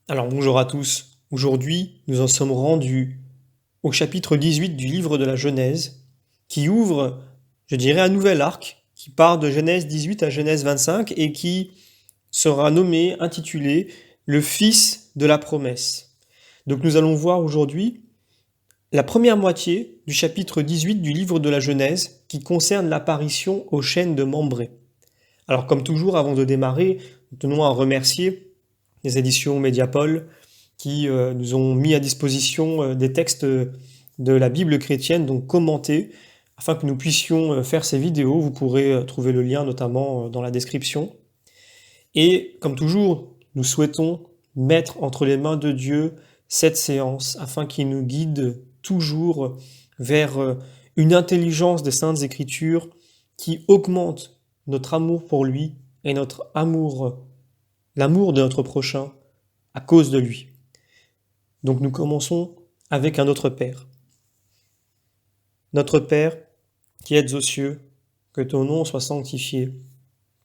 Alors bonjour à tous. Aujourd'hui, nous en sommes rendus au chapitre 18 du livre de la Genèse, qui ouvre, je dirais, un nouvel arc, qui part de Genèse 18 à Genèse 25 et qui sera nommé, intitulé Le Fils de la promesse. Donc nous allons voir aujourd'hui la première moitié du chapitre 18 du livre de la Genèse, qui concerne l'apparition aux chênes de Mambré. Alors comme toujours, avant de démarrer, nous tenons à remercier les éditions Mediapol qui nous ont mis à disposition des textes de la Bible chrétienne, donc commentés, afin que nous puissions faire ces vidéos. Vous pourrez trouver le lien notamment dans la description. Et comme toujours, nous souhaitons mettre entre les mains de Dieu cette séance afin qu'il nous guide toujours vers une intelligence des Saintes Écritures qui augmente notre amour pour lui et notre amour, l'amour de notre prochain à cause de lui. Donc nous commençons avec un Notre Père. Notre Père, qui êtes aux cieux, que ton nom soit sanctifié,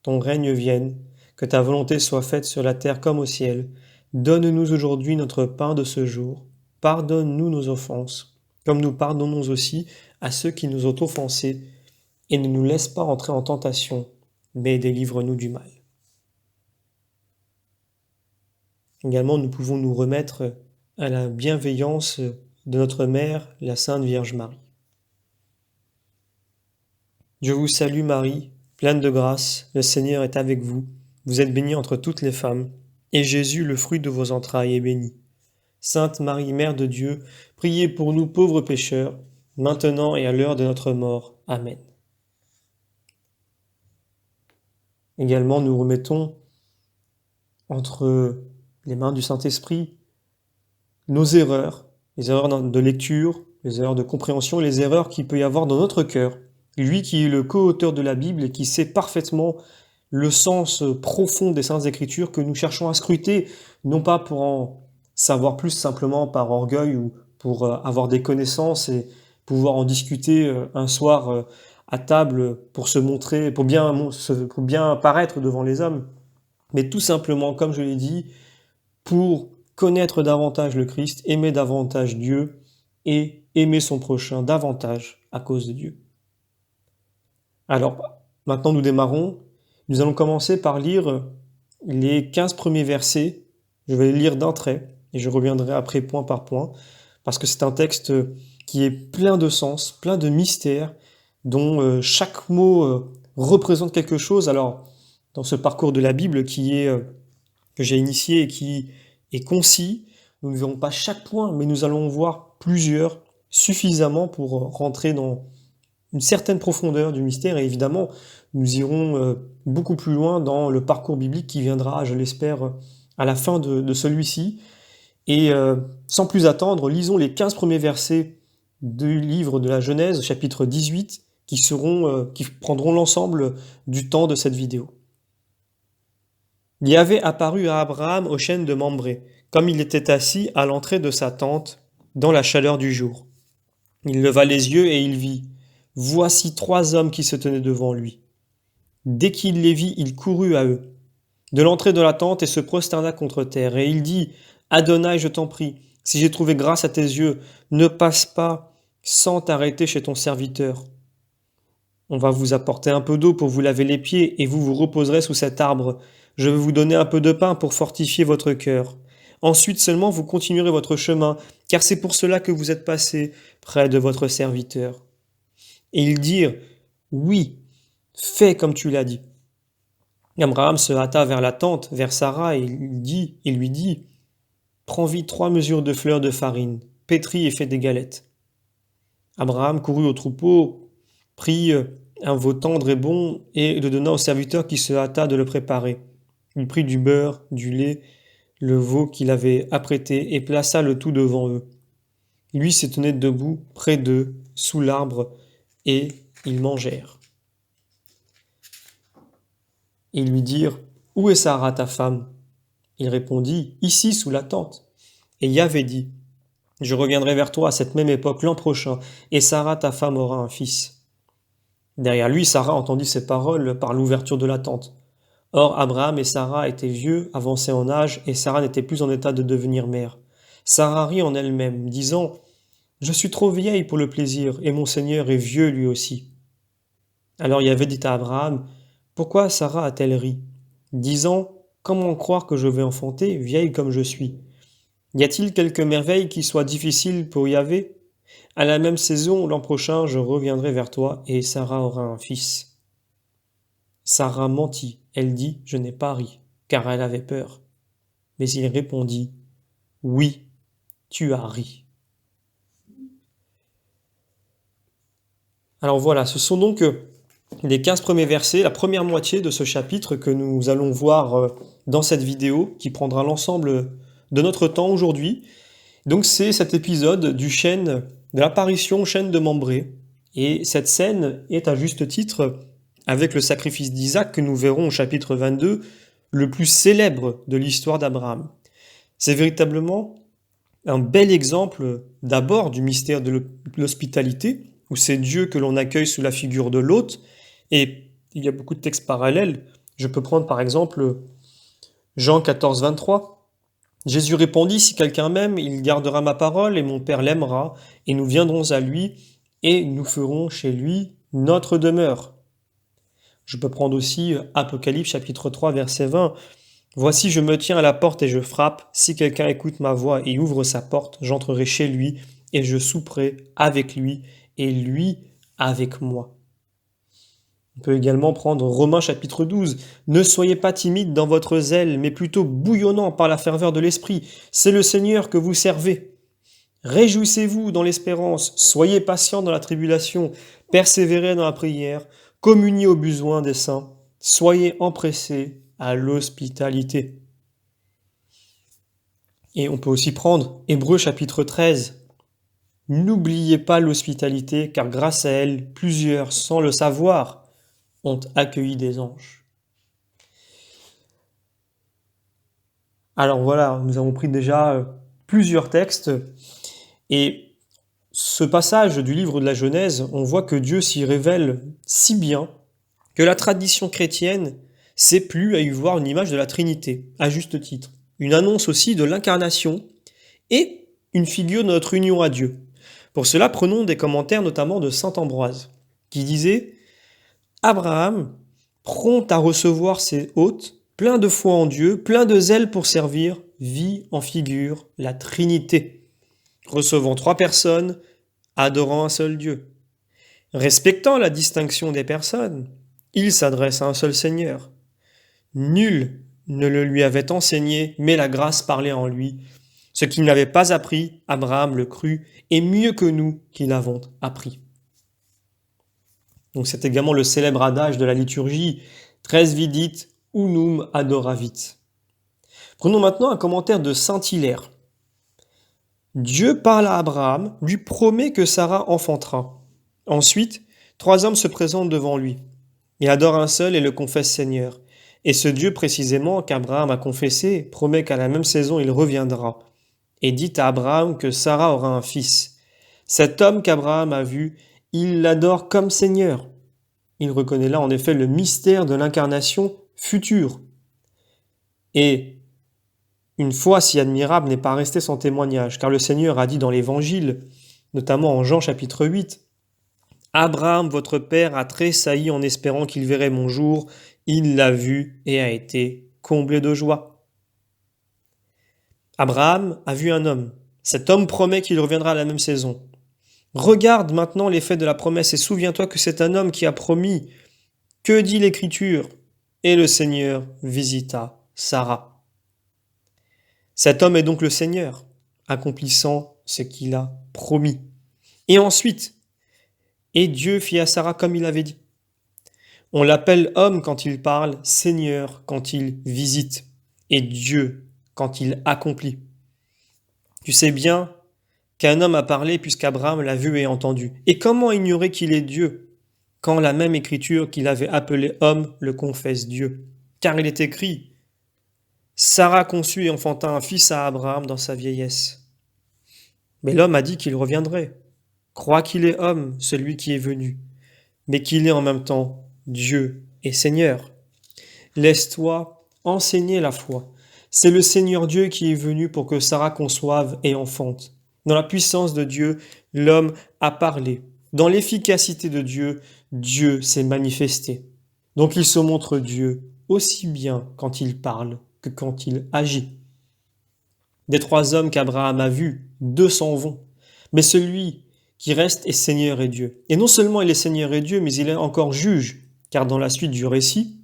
ton règne vienne, que ta volonté soit faite sur la terre comme au ciel. Donne-nous aujourd'hui notre pain de ce jour. Pardonne-nous nos offenses, comme nous pardonnons aussi à ceux qui nous ont offensés, et ne nous laisse pas entrer en tentation, mais délivre-nous du mal. Également, nous pouvons nous remettre à la bienveillance de notre Mère, la Sainte Vierge Marie. Je vous salue Marie, pleine de grâce, le Seigneur est avec vous. Vous êtes bénie entre toutes les femmes, et Jésus, le fruit de vos entrailles, est béni. Sainte Marie, Mère de Dieu, priez pour nous pauvres pécheurs, maintenant et à l'heure de notre mort. Amen. Également, nous remettons entre les mains du Saint-Esprit nos erreurs, les erreurs de lecture, les erreurs de compréhension, les erreurs qu'il peut y avoir dans notre cœur. Lui qui est le co-auteur de la Bible et qui sait parfaitement le sens profond des Saintes Écritures que nous cherchons à scruter, non pas pour en savoir plus simplement par orgueil ou pour avoir des connaissances et pouvoir en discuter un soir à table pour se montrer, pour bien paraître devant les hommes, mais tout simplement, comme je l'ai dit, pour connaître davantage le Christ, aimer davantage Dieu et aimer son prochain davantage à cause de Dieu. Alors, maintenant nous démarrons. Nous allons commencer par lire les 15 premiers versets. Je vais les lire d'un trait et je reviendrai après point par point parce que c'est un texte qui est plein de sens, plein de mystères, dont chaque mot représente quelque chose. Alors, dans ce parcours de la Bible que j'ai initié et qui est concis, nous ne verrons pas chaque point, mais nous allons voir plusieurs suffisamment pour rentrer dans une certaine profondeur du mystère, et évidemment, nous irons beaucoup plus loin dans le parcours biblique qui viendra, je l'espère, à la fin de celui-ci. Et sans plus attendre, lisons les 15 premiers versets du livre de la Genèse, chapitre 18, qui prendront l'ensemble du temps de cette vidéo. Yahvé apparut à Abraham au chêne de Mambré, comme il était assis à l'entrée de sa tente, dans la chaleur du jour. Il leva les yeux et il vit. Voici 3 hommes qui se tenaient devant lui. Dès qu'il les vit, il courut à eux, de l'entrée de la tente, et se prosterna contre terre. Et il dit, Adonai, je t'en prie, si j'ai trouvé grâce à tes yeux, ne passe pas sans t'arrêter chez ton serviteur. On va vous apporter un peu d'eau pour vous laver les pieds, et vous vous reposerez sous cet arbre. Je vais vous donner un peu de pain pour fortifier votre cœur. Ensuite seulement vous continuerez votre chemin, car c'est pour cela que vous êtes passés près de votre serviteur. Et ils dirent, oui, fais comme tu l'as dit. Abraham se hâta vers la tente, vers Sarah, et il lui dit, prends vite 3 mesures de fleurs de farine, pétris et fais des galettes. Abraham courut au troupeau, prit un veau tendre et bon, et le donna au serviteur qui se hâta de le préparer. Il prit du beurre, du lait, le veau qu'il avait apprêté, et plaça le tout devant eux. Lui se tenait debout, près d'eux, sous l'arbre, et ils mangèrent. Ils lui dirent, où est Sarah ta femme? Il répondit, ici sous la tente. Et Yahvé dit, je reviendrai vers toi à cette même époque l'an prochain, et Sarah ta femme aura un fils. Derrière lui, Sarah entendit ces paroles par l'ouverture de la tente. Or, Abraham et Sarah étaient vieux, avancés en âge, et Sarah n'était plus en état de devenir mère. Sarah rit en elle-même, disant: Je suis trop vieille pour le plaisir, et mon Seigneur est vieux lui aussi. Alors Yahvé dit à Abraham: Pourquoi Sarah a-t-elle ri, disant: Comment croire que je vais enfanter, vieille comme je suis? Y a-t-il quelque merveille qui soit difficile pour Yahvé? À la même saison, l'an prochain, je reviendrai vers toi, et Sarah aura un fils. Sarah mentit, elle dit: Je n'ai pas ri, car elle avait peur. Mais il répondit: Oui, tu as ri. Alors voilà, ce sont donc les 15 premiers versets, la première moitié de ce chapitre que nous allons voir dans cette vidéo, qui prendra l'ensemble de notre temps aujourd'hui. Donc c'est cet épisode du chêne, de l'apparition au chêne de Mambré. Et cette scène est à juste titre, avec le sacrifice d'Isaac que nous verrons au chapitre 22, le plus célèbre de l'histoire d'Abraham. C'est véritablement un bel exemple d'abord du mystère de l'hospitalité, où c'est Dieu que l'on accueille sous la figure de l'hôte, et il y a beaucoup de textes parallèles. Je peux prendre par exemple Jean 14, 23. Jésus répondit: Si quelqu'un m'aime, il gardera ma parole, et mon Père l'aimera, et nous viendrons à lui, et nous ferons chez lui notre demeure. Je peux prendre aussi Apocalypse chapitre 3, verset 20. Voici, je me tiens à la porte et je frappe. Si quelqu'un écoute ma voix et ouvre sa porte, j'entrerai chez lui, et je souperai avec lui, et lui avec moi. On peut également prendre Romains chapitre 12. Ne soyez pas timides dans votre zèle, mais plutôt bouillonnant par la ferveur de l'esprit. C'est le Seigneur que vous servez. Réjouissez-vous dans l'espérance, soyez patients dans la tribulation, persévérez dans la prière, communiez aux besoins des saints, soyez empressés à l'hospitalité. Et on peut aussi prendre Hébreux chapitre 13. N'oubliez pas l'hospitalité, car grâce à elle, plusieurs, sans le savoir, ont accueilli des anges. Alors voilà, nous avons pris déjà plusieurs textes, et ce passage du livre de la Genèse, on voit que Dieu s'y révèle si bien que la tradition chrétienne s'est plu à y voir une image de la Trinité, à juste titre. Une annonce aussi de l'incarnation et une figure de notre union à Dieu. Pour cela, prenons des commentaires notamment de saint Ambroise, qui disait: Abraham, prompt à recevoir ses hôtes, plein de foi en Dieu, plein de zèle pour servir, vit en figure la Trinité, recevant 3 personnes, adorant un seul Dieu. Respectant la distinction des personnes, il s'adresse à un seul Seigneur. Nul ne le lui avait enseigné, mais la grâce parlait en lui. Ce qu'il n'avait pas appris, Abraham le crut, et mieux que nous qui l'avons appris. Donc c'est également le célèbre adage de la liturgie, Tres vidit unum adoravit. Prenons maintenant un commentaire de saint Hilaire. Dieu parle à Abraham, lui promet que Sarah enfantera. Ensuite, 3 hommes se présentent devant lui. Il adore un seul et le confesse Seigneur. Et ce Dieu précisément qu'Abraham a confessé promet qu'à la même saison il reviendra, et dit à Abraham que Sarah aura un fils. Cet homme qu'Abraham a vu, il l'adore comme Seigneur. Il reconnaît là en effet le mystère de l'incarnation future. Et une foi si admirable n'est pas restée sans témoignage, car le Seigneur a dit dans l'Évangile, notamment en Jean chapitre 8, Abraham, votre père, a tressailli en espérant qu'il verrait mon jour. Il l'a vu et a été comblé de joie. Abraham a vu un homme. Cet homme promet qu'il reviendra à la même saison. Regarde maintenant l'effet de la promesse et souviens-toi que c'est un homme qui a promis. Que dit l'Écriture? Et le Seigneur visita Sarah. Cet homme est donc le Seigneur, accomplissant ce qu'il a promis. Et ensuite, et Dieu fit à Sarah comme il avait dit. On l'appelle homme quand il parle, Seigneur quand il visite, et Dieu quand il accomplit. Tu sais bien qu'un homme a parlé puisqu'Abraham l'a vu et entendu. Et comment ignorer qu'il est Dieu, quand la même écriture qu'il avait appelé homme le confesse Dieu? Car il est écrit, Sarah conçut et enfanta un fils à Abraham dans sa vieillesse. Mais l'homme a dit qu'il reviendrait. Crois qu'il est homme, celui qui est venu, mais qu'il est en même temps Dieu et Seigneur. laisse-toi enseigner la foi. C'est le Seigneur Dieu qui est venu pour que Sarah conçoive et enfante. Dans la puissance de Dieu, l'homme a parlé. Dans l'efficacité de Dieu, Dieu s'est manifesté. Donc il se montre Dieu aussi bien quand il parle que quand il agit. Des 3 hommes qu'Abraham a vus, 2 s'en vont. Mais celui qui reste est Seigneur et Dieu. Et non seulement il est Seigneur et Dieu, mais il est encore juge. Car dans la suite du récit,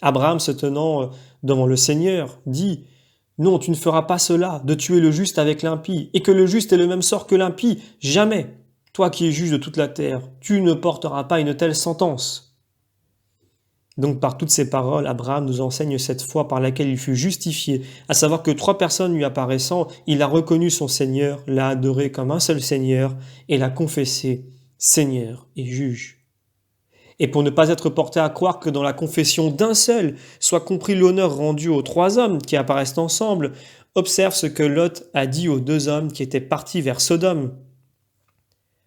Abraham se tenant devant le Seigneur dit « Non, tu ne feras pas cela, de tuer le juste avec l'impie, et que le juste ait le même sort que l'impie, jamais. Toi qui es juge de toute la terre, tu ne porteras pas une telle sentence. » Donc par toutes ces paroles, Abraham nous enseigne cette foi par laquelle il fut justifié, à savoir que 3 personnes lui apparaissant, il a reconnu son Seigneur, l'a adoré comme un seul Seigneur, et l'a confessé Seigneur et juge. Et pour ne pas être porté à croire que dans la confession d'un seul soit compris l'honneur rendu aux 3 hommes qui apparaissent ensemble, observe ce que Lot a dit aux 2 hommes qui étaient partis vers Sodome.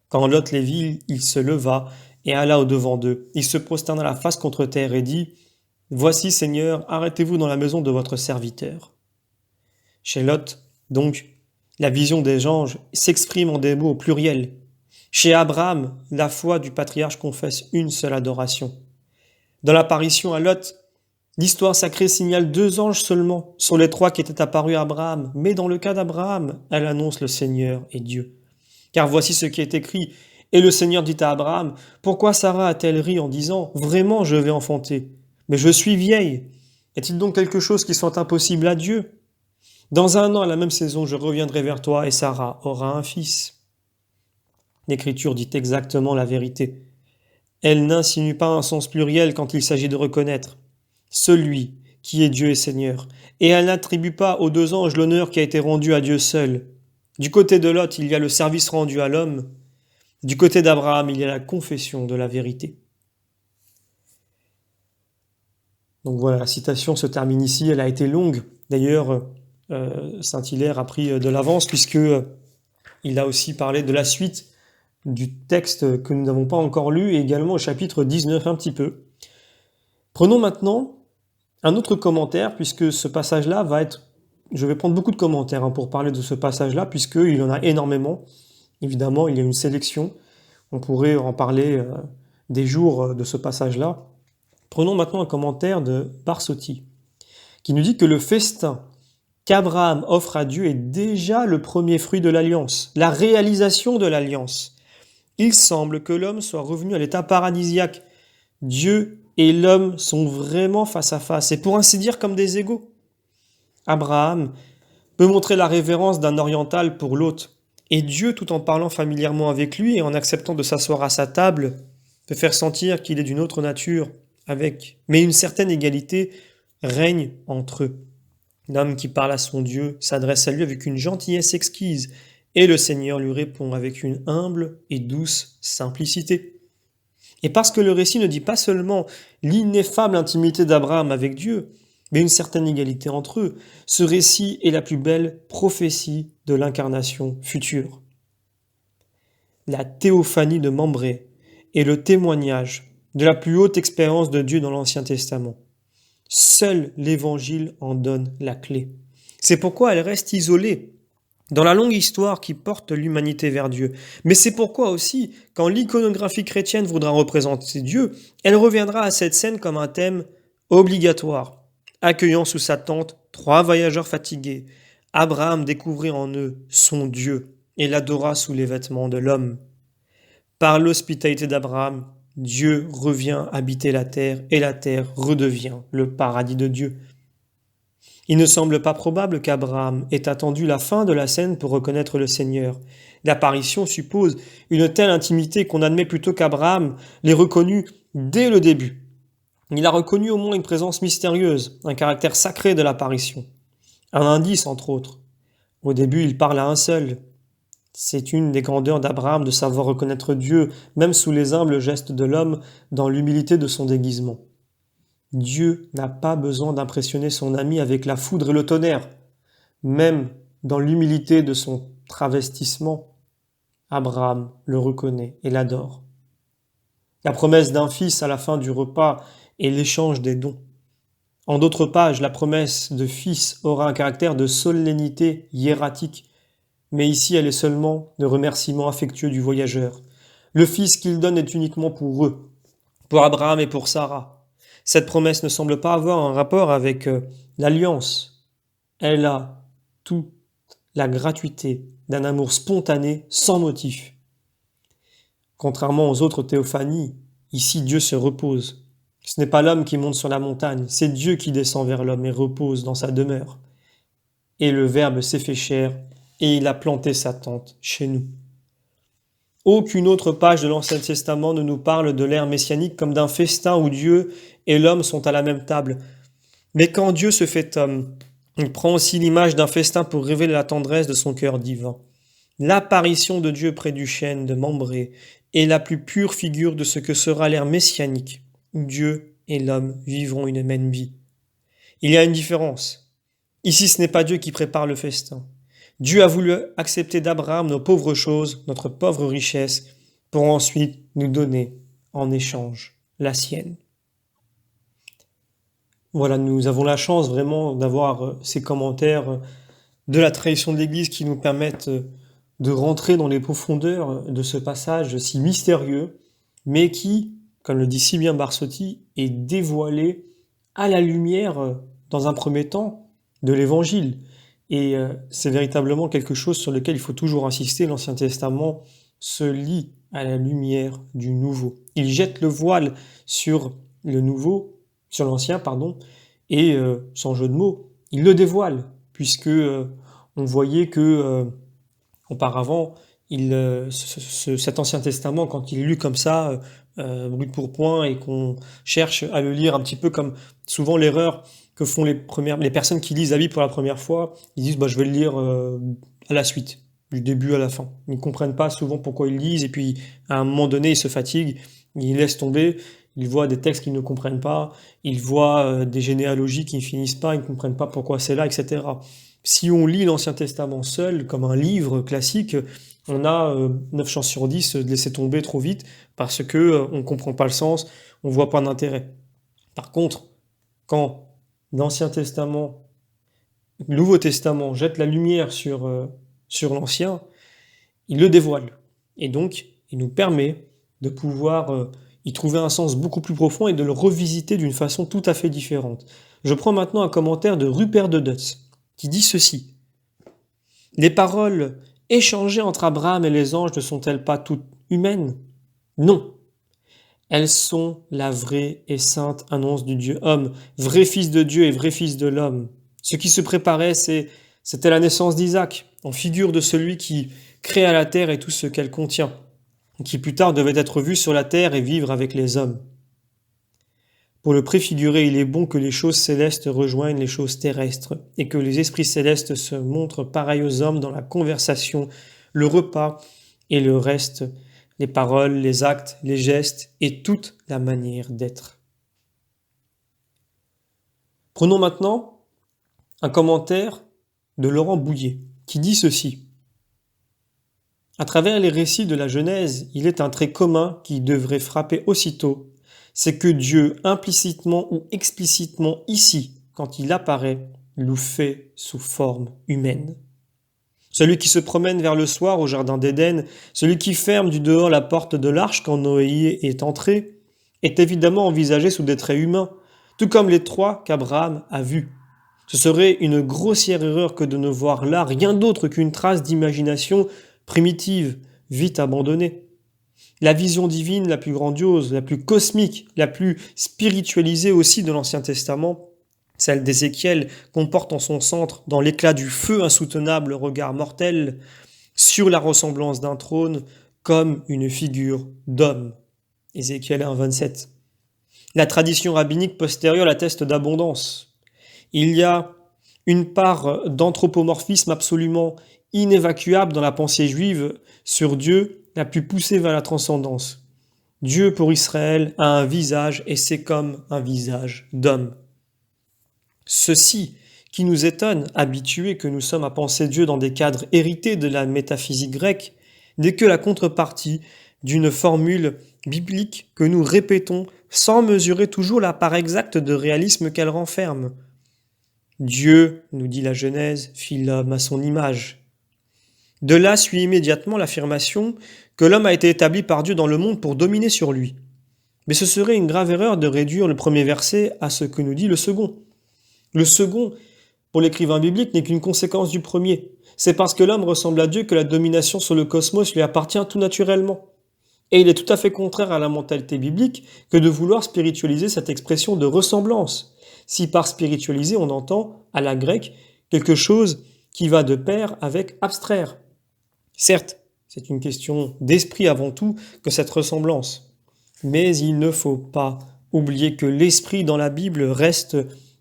Quand Lot les vit, il se leva et alla au-devant d'eux. Il se prosterna la face contre terre et dit « Voici, Seigneur, arrêtez-vous dans la maison de votre serviteur. » Chez Lot, donc, la vision des anges s'exprime en des mots au pluriel. Chez Abraham, la foi du patriarche confesse une seule adoration. Dans l'apparition à Lot, l'histoire sacrée signale 2 anges seulement sur les 3 qui étaient apparus à Abraham, mais dans le cas d'Abraham, elle annonce le Seigneur et Dieu. Car voici ce qui est écrit. Et le Seigneur dit à Abraham, « Pourquoi Sarah a-t-elle ri en disant, « Vraiment je vais enfanter, mais je suis vieille. Est-il donc quelque chose qui soit impossible à Dieu? Dans 1 an, à la même saison, je reviendrai vers toi et Sarah aura un fils. » L'Écriture dit exactement la vérité. Elle n'insinue pas un sens pluriel quand il s'agit de reconnaître celui qui est Dieu et Seigneur. Et elle n'attribue pas aux 2 anges l'honneur qui a été rendu à Dieu seul. Du côté de Lot, il y a le service rendu à l'homme. Du côté d'Abraham, il y a la confession de la vérité. Donc voilà, la citation se termine ici, elle a été longue. D'ailleurs, Saint-Hilaire a pris de l'avance puisque il a aussi parlé de la suite du texte que nous n'avons pas encore lu et également au chapitre 19 un petit peu. Prenons maintenant un autre commentaire puisque ce passage-là va être... Je vais prendre beaucoup de commentaires pour parler de ce passage-là puisqu'il y en a énormément. Évidemment, il y a une sélection. On pourrait en parler des jours de ce passage-là. Prenons maintenant un commentaire de Barsotti, qui nous dit que le festin qu'Abraham offre à Dieu est déjà le premier fruit de l'alliance, la réalisation de l'alliance. Il semble que l'homme soit revenu à l'état paradisiaque. Dieu et l'homme sont vraiment face à face, et pour ainsi dire comme des égaux. Abraham peut montrer la révérence d'un oriental pour l'hôte, et Dieu, tout en parlant familièrement avec lui et en acceptant de s'asseoir à sa table, peut faire sentir qu'il est d'une autre nature avec. Mais une certaine égalité règne entre eux. L'homme qui parle à son Dieu s'adresse à lui avec une gentillesse exquise, et le Seigneur lui répond avec une humble et douce simplicité. Et parce que le récit ne dit pas seulement l'ineffable intimité d'Abraham avec Dieu, mais une certaine égalité entre eux, ce récit est la plus belle prophétie de l'incarnation future. La théophanie de Mambré est le témoignage de la plus haute expérience de Dieu dans l'Ancien Testament. Seul l'Évangile en donne la clé. C'est pourquoi elle reste isolée dans la longue histoire qui porte l'humanité vers Dieu. Mais c'est pourquoi aussi, quand l'iconographie chrétienne voudra représenter Dieu, elle reviendra à cette scène comme un thème obligatoire. Accueillant sous sa tente 3 voyageurs fatigués, Abraham découvrit en eux son Dieu et l'adora sous les vêtements de l'homme. Par l'hospitalité d'Abraham, Dieu revient habiter la terre et la terre redevient le paradis de Dieu. Il ne semble pas probable qu'Abraham ait attendu la fin de la scène pour reconnaître le Seigneur. L'apparition suppose une telle intimité qu'on admet plutôt qu'Abraham l'ait reconnue dès le début. Il a reconnu au moins une présence mystérieuse, un caractère sacré de l'apparition. Un indice, entre autres. Au début, il parle à un seul. C'est une des grandeurs d'Abraham de savoir reconnaître Dieu, même sous les humbles gestes de l'homme, dans l'humilité de son déguisement. Dieu n'a pas besoin d'impressionner son ami avec la foudre et le tonnerre. Même dans l'humilité de son travestissement, Abraham le reconnaît et l'adore. La promesse d'un fils à la fin du repas et l'échange des dons. En d'autres pages, la promesse de fils aura un caractère de solennité hiératique, mais ici elle est seulement le remerciement affectueux du voyageur. Le fils qu'il donne est uniquement pour eux, pour Abraham et pour Sarah. Cette promesse ne semble pas avoir un rapport avec l'alliance. Elle a toute la gratuité d'un amour spontané, sans motif. Contrairement aux autres théophanies, ici Dieu se repose. Ce n'est pas l'homme qui monte sur la montagne, c'est Dieu qui descend vers l'homme et repose dans sa demeure. Et le Verbe s'est fait chair, et il a planté sa tente chez nous. Aucune autre page de l'Ancien Testament ne nous parle de l'ère messianique comme d'un festin où Dieu et l'homme sont à la même table. Mais quand Dieu se fait homme, il prend aussi l'image d'un festin pour révéler la tendresse de son cœur divin. L'apparition de Dieu près du chêne de Mambré est la plus pure figure de ce que sera l'ère messianique, où Dieu et l'homme vivront une même vie. Il y a une différence. Ici, ce n'est pas Dieu qui prépare le festin. Dieu a voulu accepter d'Abraham nos pauvres choses, notre pauvre richesse, pour ensuite nous donner en échange la sienne. Voilà, nous avons la chance vraiment d'avoir ces commentaires de la tradition de l'Église qui nous permettent de rentrer dans les profondeurs de ce passage si mystérieux, mais qui, comme le dit si bien Barsotti, est dévoilé à la lumière, dans un premier temps, de l'Évangile. Et c'est véritablement quelque chose sur lequel il faut toujours insister. L'Ancien Testament se lit à la lumière du Nouveau. Il jette le voile sur le Nouveau, sur l'Ancien, pardon, et sans jeu de mots, il le dévoile, puisque on voyait que auparavant, cet Ancien Testament, quand il est lu comme ça, brut pour point, et qu'on cherche à le lire un petit peu comme souvent l'erreur que font les personnes qui lisent la Bible pour la première fois, ils disent je vais le lire à la suite, du début à la fin. Ils ne comprennent pas souvent pourquoi ils lisent, et puis à un moment donné, ils se fatiguent, ils laissent tomber, ils voient des textes qu'ils ne comprennent pas, ils voient des généalogies qui ne finissent pas, ils ne comprennent pas pourquoi c'est là, etc. Si on lit l'Ancien Testament seul, comme un livre classique, on a 9 chances sur 10 de laisser tomber trop vite parce que on ne comprend pas le sens, on ne voit pas d'intérêt. Par contre, quand l'Ancien Testament, le Nouveau Testament jette la lumière sur l'Ancien, il le dévoile. Et donc, il nous permet de pouvoir y trouver un sens beaucoup plus profond et de le revisiter d'une façon tout à fait différente. Je prends maintenant un commentaire de Rupert de Dutz, qui dit ceci. Les paroles échangées entre Abraham et les anges ne sont-elles pas toutes humaines? Non. Elles sont la vraie et sainte annonce du Dieu homme, vrai fils de Dieu et vrai fils de l'homme. Ce qui se préparait, c'était la naissance d'Isaac, en figure de celui qui créa la terre et tout ce qu'elle contient, qui plus tard devait être vu sur la terre et vivre avec les hommes. Pour le préfigurer, il est bon que les choses célestes rejoignent les choses terrestres, et que les esprits célestes se montrent pareils aux hommes dans la conversation, le repas et le reste, les paroles, les actes, les gestes et toute la manière d'être. Prenons maintenant un commentaire de Laurent Bouillet, qui dit ceci. À travers les récits de la Genèse, il est un trait commun qui devrait frapper aussitôt, c'est que Dieu, implicitement ou explicitement ici, quand il apparaît, nous fait sous forme humaine. Celui qui se promène vers le soir au jardin d'Éden, celui qui ferme du dehors la porte de l'arche quand Noé est entré, est évidemment envisagé sous des traits humains, tout comme les trois qu'Abraham a vus. Ce serait une grossière erreur que de ne voir là rien d'autre qu'une trace d'imagination primitive, vite abandonnée. La vision divine la plus grandiose, la plus cosmique, la plus spiritualisée aussi de l'Ancien Testament, celle d'Ézéchiel, comporte en son centre, dans l'éclat du feu insoutenable regard mortel, sur la ressemblance d'un trône, comme une figure d'homme. Ézéchiel 1, 27. La tradition rabbinique postérieure l'atteste d'abondance. Il y a une part d'anthropomorphisme absolument inévacuable dans la pensée juive sur Dieu, la plus poussée vers la transcendance. Dieu pour Israël a un visage et c'est comme un visage d'homme. Ceci qui nous étonne, habitués que nous sommes à penser Dieu dans des cadres hérités de la métaphysique grecque, n'est que la contrepartie d'une formule biblique que nous répétons sans mesurer toujours la part exacte de réalisme qu'elle renferme. Dieu, nous dit la Genèse, fit l'homme à son image. De là suit immédiatement l'affirmation que l'homme a été établi par Dieu dans le monde pour dominer sur lui. Mais ce serait une grave erreur de réduire le premier verset à ce que nous dit le second. Le second, pour l'écrivain biblique, n'est qu'une conséquence du premier. C'est parce que l'homme ressemble à Dieu que la domination sur le cosmos lui appartient tout naturellement. Et il est tout à fait contraire à la mentalité biblique que de vouloir spiritualiser cette expression de ressemblance. Si par spiritualiser on entend, à la grecque, quelque chose qui va de pair avec abstraire. Certes, c'est une question d'esprit avant tout que cette ressemblance. Mais il ne faut pas oublier que l'esprit dans la Bible reste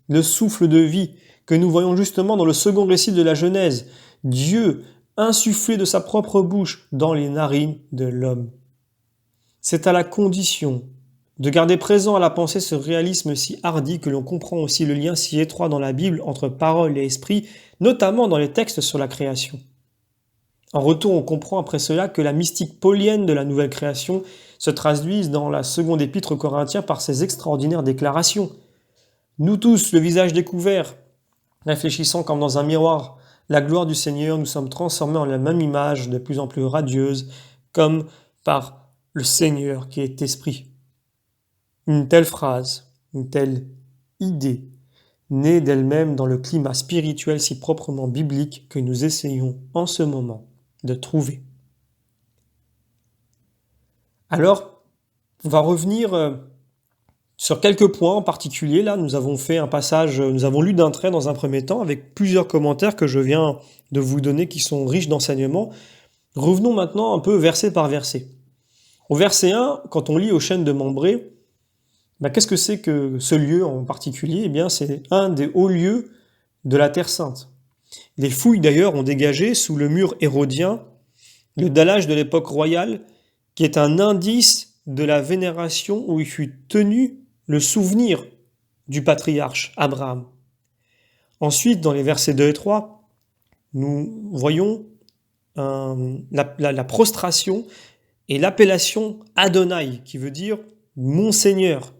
le souffle de vie que nous voyons justement dans le second récit de la Genèse. Dieu insufflé de sa propre bouche dans les narines de l'homme. C'est à la condition de garder présent à la pensée ce réalisme si hardi que l'on comprend aussi le lien si étroit dans la Bible entre parole et esprit, notamment dans les textes sur la création. En retour, on comprend après cela que la mystique paulienne de la nouvelle création se traduise dans la seconde épître aux Corinthiens par ces extraordinaires déclarations. Nous tous, le visage découvert, réfléchissant comme dans un miroir, la gloire du Seigneur, nous sommes transformés en la même image de plus en plus radieuse, comme par le Seigneur qui est esprit. Une telle phrase, une telle idée, née d'elle-même dans le climat spirituel si proprement biblique que nous essayons en ce moment de trouver. Alors, on va revenir sur quelques points en particulier. Là, nous avons fait un passage, nous avons lu d'un trait dans un premier temps avec plusieurs commentaires que je viens de vous donner qui sont riches d'enseignements. Revenons maintenant un peu verset par verset. Au verset 1, quand on lit aux chênes de Mambré, qu'est-ce que c'est que ce lieu en particulier ? Eh bien, c'est un des hauts lieux de la Terre Sainte. Les fouilles d'ailleurs ont dégagé sous le mur hérodien le dallage de l'époque royale qui est un indice de la vénération où il fut tenu le souvenir du patriarche Abraham. Ensuite, dans les versets 2 et 3, nous voyons la prostration et l'appellation Adonai, qui veut dire « Mon Seigneur ».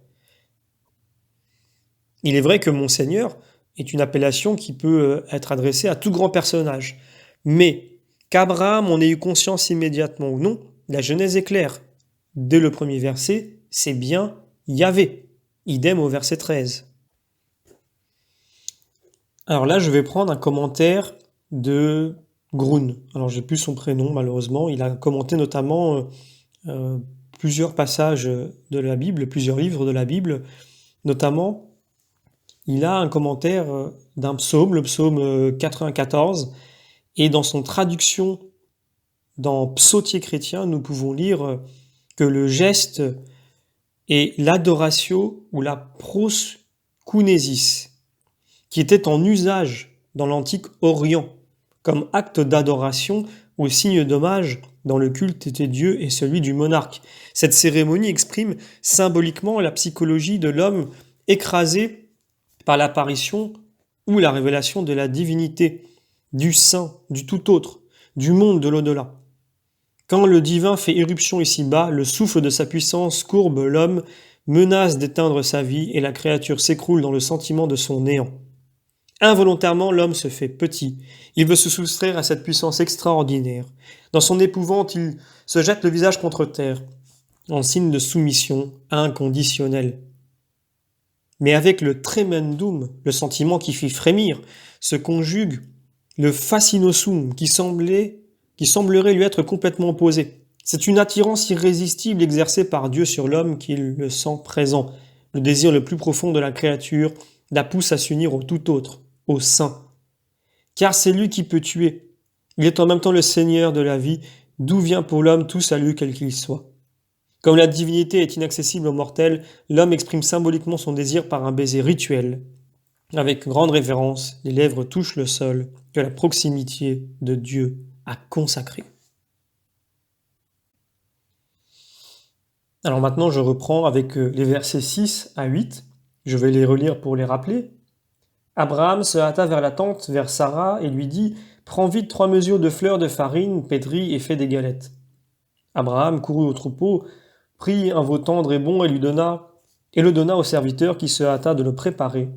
Il est vrai que « Mon Seigneur » est une appellation qui peut être adressée à tout grand personnage. Mais qu'Abraham en ait eu conscience immédiatement ou non, la Genèse est claire. Dès le premier verset, c'est bien Yahvé. Idem au verset 13. Alors là, je vais prendre un commentaire de Grun. Alors j'ai plus son prénom malheureusement. Il a commenté notamment plusieurs passages de la Bible, plusieurs livres de la Bible. Notamment, il a un commentaire d'un psaume, le psaume 94. Et dans son traduction dans Psautier chrétien, nous pouvons lire que le geste est l'adoratio ou la proskounésis, qui était en usage dans l'antique Orient, comme acte d'adoration ou signe d'hommage dans le culte des dieux et celui du monarque. Cette cérémonie exprime symboliquement la psychologie de l'homme écrasé par l'apparition ou la révélation de la divinité, du saint, du tout autre, du monde de l'au-delà. Quand le divin fait irruption ici-bas, le souffle de sa puissance courbe l'homme, menace d'éteindre sa vie et la créature s'écroule dans le sentiment de son néant. Involontairement, l'homme se fait petit. Il veut se soustraire à cette puissance extraordinaire. Dans son épouvante, il se jette le visage contre terre, en signe de soumission inconditionnelle. Mais avec le tremendum, le sentiment qui fit frémir, se conjugue le fascinosum qui semblerait lui être complètement opposé. C'est une attirance irrésistible exercée par Dieu sur l'homme qu'il le sent présent. Le désir le plus profond de la créature la pousse à s'unir au tout autre, au saint. Car c'est lui qui peut tuer. Il est en même temps le Seigneur de la vie, d'où vient pour l'homme tout salut quel qu'il soit. Comme la divinité est inaccessible aux mortels, l'homme exprime symboliquement son désir par un baiser rituel. Avec grande révérence, les lèvres touchent le sol que la proximité de Dieu a consacré. Alors maintenant, je reprends avec les versets 6 à 8. Je vais les relire pour les rappeler. Abraham se hâta vers la tente, vers Sarah, et lui dit « Prends vite 3 mesures de fleurs de farine, pétris et fais des galettes. » Abraham courut au troupeau, prit un veau tendre et bon et lui donna et le donna au serviteur qui se hâta de le préparer.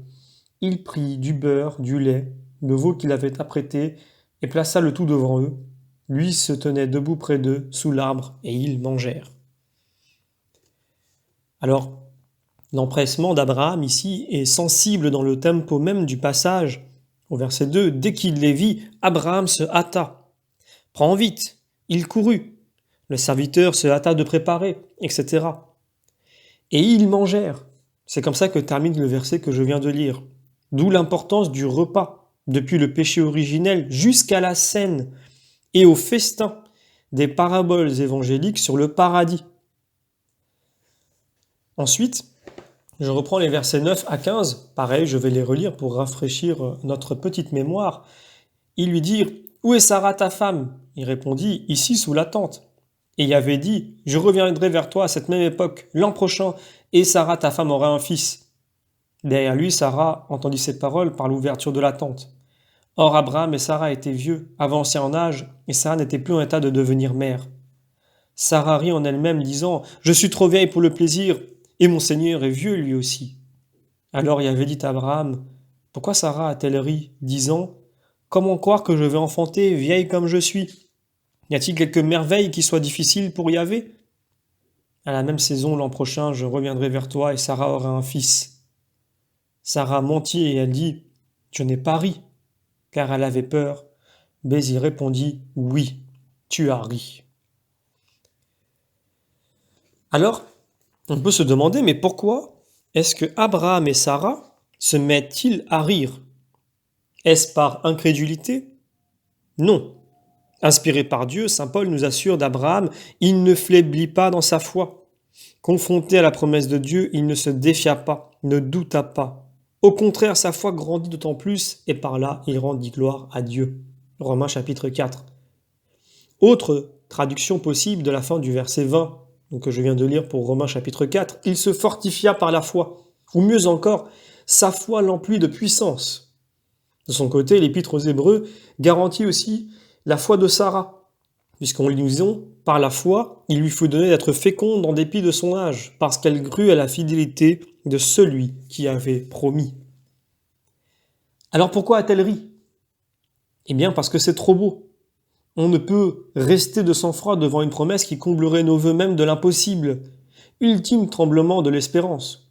Il prit du beurre, du lait, le veau qu'il avait apprêté, et plaça le tout devant eux. Lui se tenait debout près d'eux, sous l'arbre, et ils mangèrent. Alors, l'empressement d'Abraham ici est sensible dans le tempo même du passage. Au verset 2, dès qu'il les vit, Abraham se hâta. Prends vite, il courut. Le serviteur se hâta de préparer, etc. Et ils mangèrent. C'est comme ça que termine le verset que je viens de lire. D'où l'importance du repas, depuis le péché originel jusqu'à la scène et au festin des paraboles évangéliques sur le paradis. Ensuite, je reprends les versets 9 à 15. Pareil, je vais les relire pour rafraîchir notre petite mémoire. Ils lui dirent « Où est Sarah ta femme ?» Il répondit « Ici sous la tente. » Et Yahvé dit « Je reviendrai vers toi à cette même époque, l'an prochain, et Sarah ta femme aura un fils. » Derrière lui, Sarah entendit ces paroles par l'ouverture de la tente. Or Abraham et Sarah étaient vieux, avancés en âge, et Sarah n'était plus en état de devenir mère. Sarah rit en elle-même, disant « Je suis trop vieille pour le plaisir, et mon Seigneur est vieux lui aussi. » Alors Yahvé dit à Abraham « Pourquoi Sarah a-t-elle ri, disant « Comment croire que je vais enfanter, vieille comme je suis ? Y a-t-il quelque merveille qui soit difficile pour Yahvé ? À la même saison, l'an prochain, je reviendrai vers toi, et Sarah aura un fils. » Sarah mentit et elle dit « Je n'ai pas ri. » Car elle avait peur, mais il répondit « Oui, tu as ri. » Alors, on peut se demander, mais pourquoi est-ce que Abraham et Sarah se mettent-ils à rire ? Est-ce par incrédulité ? Non. Inspiré par Dieu, saint Paul nous assure d'Abraham, il ne faiblit pas dans sa foi. Confronté à la promesse de Dieu, il ne se défia pas, ne douta pas. Au contraire, sa foi grandit d'autant plus, et par là, il rendit gloire à Dieu. Romains chapitre 4. Autre traduction possible de la fin du verset 20, que je viens de lire pour Romains chapitre 4, il se fortifia par la foi, ou mieux encore, sa foi l'emplit de puissance. De son côté, l'épître aux Hébreux garantit aussi la foi de Sarah, puisqu'en lisant, par la foi, il lui fut donné d'être féconde en dépit de son âge, parce qu'elle crut à la fidélité de celui qui avait promis. Alors pourquoi a-t-elle ri ? Eh bien parce que c'est trop beau. On ne peut rester de sang-froid devant une promesse qui comblerait nos vœux même de l'impossible. Ultime tremblement de l'espérance.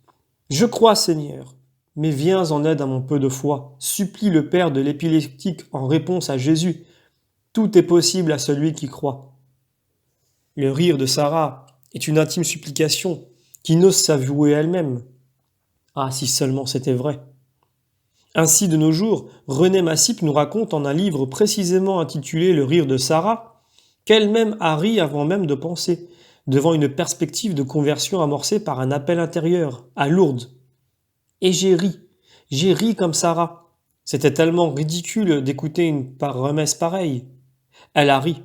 Je crois, Seigneur, mais viens en aide à mon peu de foi. Supplie le père de l'épileptique en réponse à Jésus. Tout est possible à celui qui croit. Le rire de Sarah est une intime supplication qui n'ose s'avouer elle-même. Ah, si seulement c'était vrai. Ainsi, de nos jours, René Massip nous raconte en un livre précisément intitulé « Le rire de Sarah » qu'elle-même a ri avant même de penser, devant une perspective de conversion amorcée par un appel intérieur, à Lourdes. Et j'ai ri comme Sarah. C'était tellement ridicule d'écouter une promesse pareille. Elle a ri.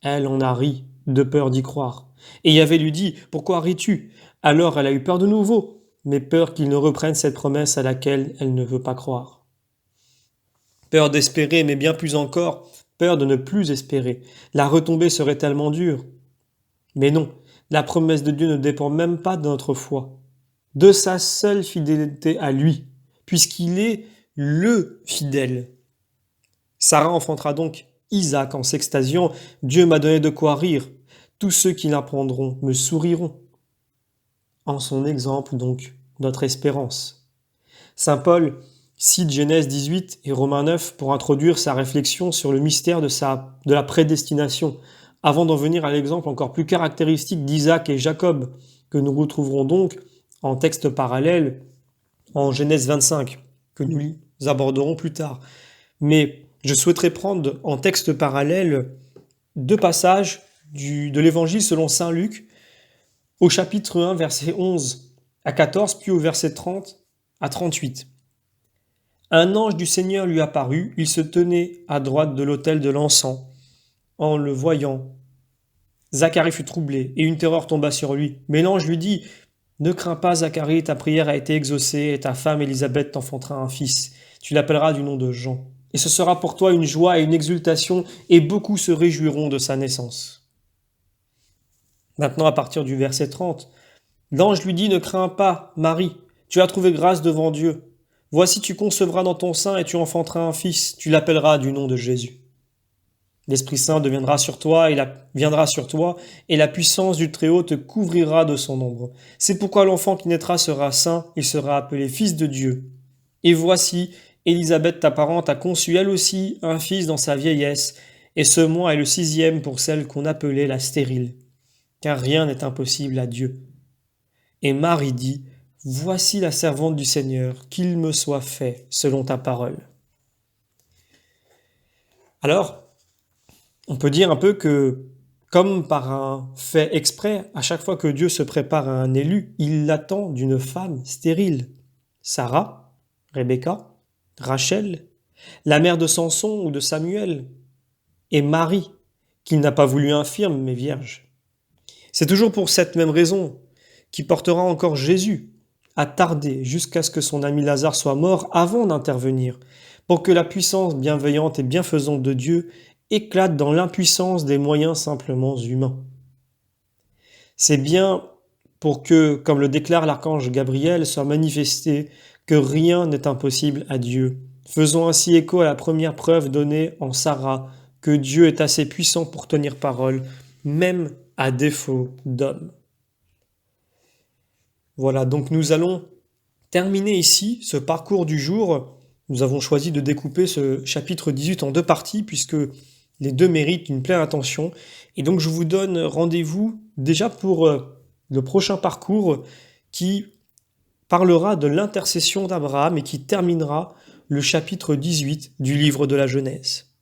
Elle en a ri, de peur d'y croire. Et Yahvé lui dit « Pourquoi ris-tu » Alors elle a eu peur de nouveau, mais peur qu'il ne reprenne cette promesse à laquelle elle ne veut pas croire. Peur d'espérer, mais bien plus encore, peur de ne plus espérer. La retombée serait tellement dure. Mais non, la promesse de Dieu ne dépend même pas de notre foi, de sa seule fidélité à lui, puisqu'il est le fidèle. Sarah enfantera donc Isaac en s'extasiant « Dieu m'a donné de quoi rire, tous ceux qui l'apprendront me souriront ». En son exemple donc, notre espérance. Saint Paul cite Genèse 18 et Romains 9 pour introduire sa réflexion sur le mystère de la prédestination, avant d'en venir à l'exemple encore plus caractéristique d'Isaac et Jacob, que nous retrouverons donc en texte parallèle en Genèse 25, que nous aborderons plus tard. Mais je souhaiterais prendre en texte parallèle deux passages de l'Évangile selon saint Luc, au chapitre 1, verset 11 à 14, puis au verset 30 à 38. Un ange du Seigneur lui apparut, il se tenait à droite de l'autel de l'encens. En le voyant, Zacharie fut troublé, et une terreur tomba sur lui. Mais l'ange lui dit « Ne crains pas, Zacharie, ta prière a été exaucée, et ta femme Élisabeth t'enfantera un fils. Tu l'appelleras du nom de Jean. Et ce sera pour toi une joie et une exultation, et beaucoup se réjouiront de sa naissance. » Maintenant, à partir du verset 30, L'ange lui dit, ne crains pas, Marie, tu as trouvé grâce devant Dieu. Voici tu concevras dans ton sein et tu enfanteras un fils, tu l'appelleras du nom de Jésus. L'Esprit Saint viendra sur toi et la puissance du Très-Haut te couvrira de son ombre. C'est pourquoi l'enfant qui naîtra sera saint, il sera appelé Fils de Dieu. Et voici, Élisabeth ta parente a conçu elle aussi un fils dans sa vieillesse, et ce mois est le 6e pour celle qu'on appelait la stérile, car rien n'est impossible à Dieu. Et Marie dit, voici la servante du Seigneur, qu'il me soit fait selon ta parole. Alors, on peut dire un peu que, comme par un fait exprès, à chaque fois que Dieu se prépare à un élu, il l'attend d'une femme stérile. Sarah, Rebecca, Rachel, la mère de Samson ou de Samuel, et Marie, qu'il n'a pas voulu infirme mais vierge. C'est toujours pour cette même raison qu'il portera encore Jésus à tarder jusqu'à ce que son ami Lazare soit mort avant d'intervenir, pour que la puissance bienveillante et bienfaisante de Dieu éclate dans l'impuissance des moyens simplement humains. C'est bien pour que, comme le déclare l'archange Gabriel, soit manifesté que rien n'est impossible à Dieu, faisant ainsi écho à la première preuve donnée en Sarah, que Dieu est assez puissant pour tenir parole, même à défaut d'homme. Voilà, donc nous allons terminer ici ce parcours du jour. Nous avons choisi de découper ce chapitre 18 en 2 parties, puisque les 2 méritent une pleine attention. Et donc je vous donne rendez-vous déjà pour le prochain parcours qui parlera de l'intercession d'Abraham et qui terminera le chapitre 18 du livre de la Genèse.